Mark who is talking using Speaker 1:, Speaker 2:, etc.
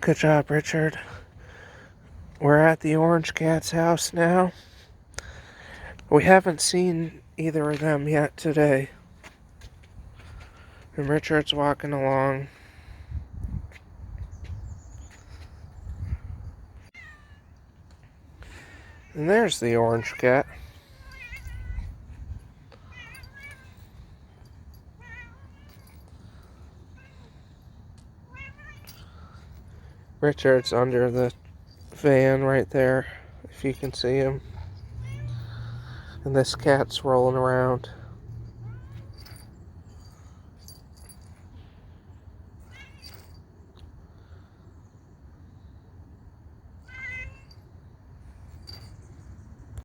Speaker 1: Good job, Richard. We're at the orange cat's house now. We haven't seen either of them yet today. And Richard's walking along. And there's the orange cat. Richard's under the van right there, if you can see him. And this cat's rolling around.